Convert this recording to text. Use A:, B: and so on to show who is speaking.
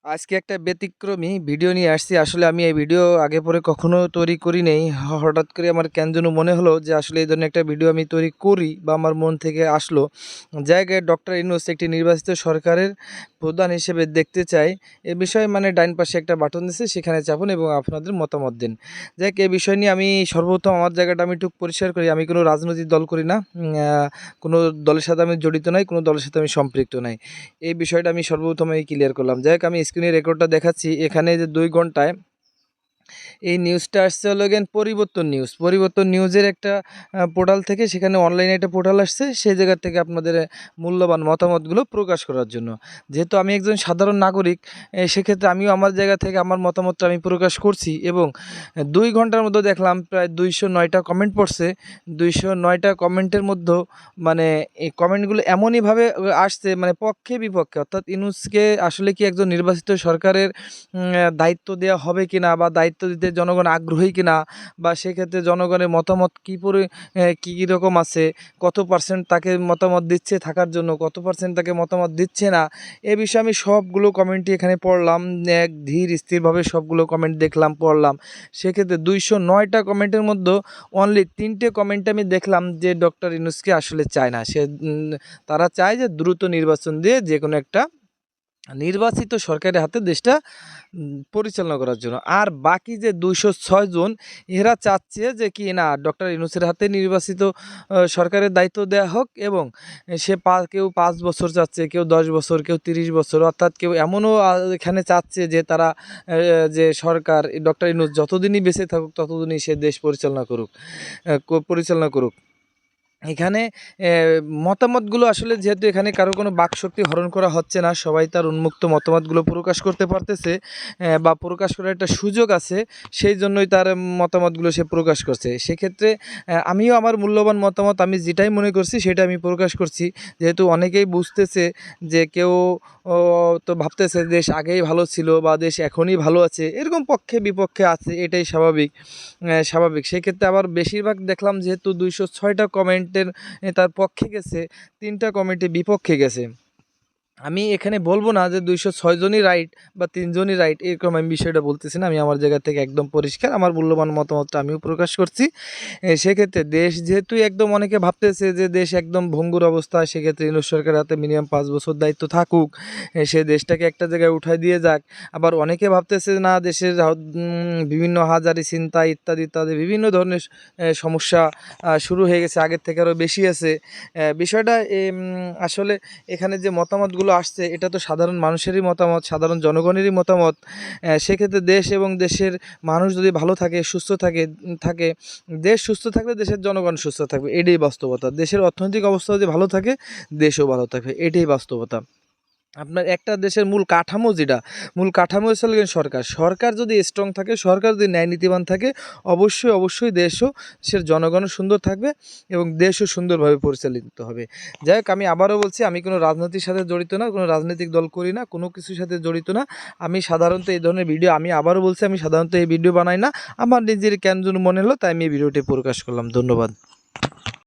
A: আজকে একটা ব্যতিক্রমী ভিডিও নিয়ে আসছি। আসলে আমি এই ভিডিও আগে পরে কখনো তৈরি করি নাই। হঠাৎ করে আমার কেন যেন মনে হলো যে আসলে এই ধরনের একটা ভিডিও আমি তৈরি করি বা আমার মন থেকে আসলো। জায়গায় ডক্টর ইউনূস একটি নির্বাচিত সরকারের প্রধান হিসেবে দেখতে চাই। এ বিষয়ে মানে ডাইন পাশে একটা বাটন দিছে, সেখানে চাপুন এবং আপনাদের মতামত দিন। যাক, এই বিষয় নিয়ে আমি সর্বপ্রথম আমার জায়গাটা আমি একটু পরিষ্কার করি। আমি কোনো রাজনৈতিক দল করি না। কোনো দলের সাথে আমি জড়িত নাই, কোনো দলের সাথে আমি সম্পৃক্ত নাই। এই বিষয়টা আমি সর্বপ্রথম ক্লিয়ার করলাম। যাই হোক, আমি স্ক্রিনে রেকর্ডটা দেখাচ্ছি। এখানে যে ২ ঘন্টায় এই নিউজটা আসছে হলো গিয়ে পরিবর্তন নিউজ। পরিবর্তন নিউজের একটা পোর্টাল থেকে, সেখানে অনলাইনে একটা পোর্টাল আসছে, সেই জায়গা থেকে আপনাদের মূল্যবান মতামতগুলো প্রকাশ করার জন্য। যেহেতু আমি একজন সাধারণ নাগরিক, সেক্ষেত্রে আমিও আমার জায়গা থেকে আমার মতামতটা আমি প্রকাশ করছি এবং ২ ঘন্টার মধ্যে দেখলাম প্রায় ২০৯টা কমেন্ট পড়ছে। ২০৯টা কমেন্টের মধ্যেও মানে এই কমেন্টগুলো এমনইভাবে আসছে মানে পক্ষে বিপক্ষে, অর্থাৎ ইউনূসকে আসলে কি একজন নির্বাচিত সরকারের দায়িত্ব দেওয়া হবে কিনা বা দায়িত্ব দিতে জনগণ আগ্রহী কিনা, বা সেক্ষেত্রে জনগণের মতামত কী রকম আছে, কত পার্সেন্ট তাকে মতামত দিচ্ছে থাকার জন্য, কত পার্সেন্ট তাকে মতামত দিচ্ছে না। এ বিষয়ে আমি সবগুলো কমেন্টই এখানে পড়লাম। এক ধীর স্থিরভাবে সবগুলো কমেন্ট দেখলাম, পড়লাম। সেক্ষেত্রে ২০৯টা কমেন্টের মধ্যে অনলি ৩টে কমেন্ট আমি দেখলাম যে ডক্টর ইউনূসকে আসলে চায় না। তারা চায় যে দ্রুত নির্বাচন দিয়ে যে কোনো একটা নির্বাচিত সরকারের হাতে দেশটা পরিচালনা করার জন্য। আর বাকি যে ২০৬ জন, এরা চাচ্ছে যে কি না, ডক্টর ইউনূসের হাতে নির্বাচিত সরকারের দায়িত্ব দেওয়া হোক এবং সে কেউ ৫ বছর চাচ্ছে, কেউ ১০ বছর, কেউ ৩০ বছর, অর্থাৎ কেউ এমনও এখানে চাচ্ছে যে তারা যে সরকার ডক্টর ইউনূস যতদিনই বেঁচে থাকুক ততদিনই সে দেশ পরিচালনা করুক। এখানে মতামতগুলো আসলে, যেহেতু এখানে কারো কোনো বাকশক্তি হরণ করা হচ্ছে না, সবাই তার উন্মুক্ত মতামতগুলো প্রকাশ করতে পারতেছে বা প্রকাশ করার একটা সুযোগ আছে, সেই জন্যই তার মতামতগুলো সে প্রকাশ করছে। সেক্ষেত্রে আমিও আমার মূল্যবান মতামত আমি যেটাই মনে করছি সেটা আমি প্রকাশ করছি। যেহেতু অনেকেই বুঝতেছে যে কেউ তো ভাবতেছে দেশ আগেই ভালো ছিল বা দেশ এখনই ভালো আছে, এরকম পক্ষে বিপক্ষে আছে, এটাই স্বাভাবিক। সেক্ষেত্রে আবার বেশিরভাগ দেখলাম যেহেতু ২০৬টা কমেন্টের তার পক্ষে গেছে, ৩টা কমেন্টে বিপক্ষে গেছে। আমি এখানে বলব না যে ২০৬ জনই রাইট বা ৩ জনই রাইট, এরকম আমি বিষয়টা বলতেছি না। আমি আমার জায়গা থেকে একদম পরিষ্কার, আমার মূল্যবান মতামতটা আমিও প্রকাশ করছি। সেক্ষেত্রে দেশ যেহেতু একদম অনেকে ভাবতেছে যে দেশ একদম ভঙ্গুর অবস্থায়, সেক্ষেত্রে ইউনূস সরকারের হাতে মিনিমাম ৫ বছর দায়িত্ব থাকুক, সে দেশটাকে একটা জায়গায় উঠায় দিয়ে যাক। আবার অনেকে ভাবতেছে না, দেশের বিভিন্ন হাজারি ছিনতাই ইত্যাদি বিভিন্ন ধরনের সমস্যা শুরু হয়ে গেছে, আগের থেকে আরও বেশি আছে। বিষয়টা আসলে এখানে যে মতামতগুলো আসছে, এটা তো সাধারণ মানুষেরই মতামত, সাধারণ জনগণেরই মতামত। সেক্ষেত্রে দেশ এবং দেশের মানুষ যদি ভালো থাকে, সুস্থ থাকে, দেশ সুস্থ থাকলে দেশের জনগণ সুস্থ থাকবে, এটাই বাস্তবতা। দেশের অর্থনৈতিক অবস্থা যদি ভালো থাকে, দেশও ভালো থাকবে, এটাই বাস্তবতা। আপনার একটা দেশের মূল কাঠামো হচ্ছে হলো গিয়ে সরকার যদি স্ট্রং থাকে, সরকার যদি ন্যায় নীতিবান থাকে, অবশ্যই দেশের জনগণও সুন্দর থাকবে এবং দেশও সুন্দরভাবে পরিচালিত হবে। যাই হোক, আমি আবারও বলছি, আমি কোনো রাজনীতির সাথে জড়িত না, কোনো রাজনৈতিক দল করি না, কোনো কিছুর সাথে জড়িত না। আমি সাধারণত এই ধরনের ভিডিও, আমি আবারও বলছি, আমি সাধারণত এই ভিডিও বানাই না। আমার নিজের কেন যেন মনে হলো, তাই আমি এই ভিডিওটি প্রকাশ করলাম। ধন্যবাদ।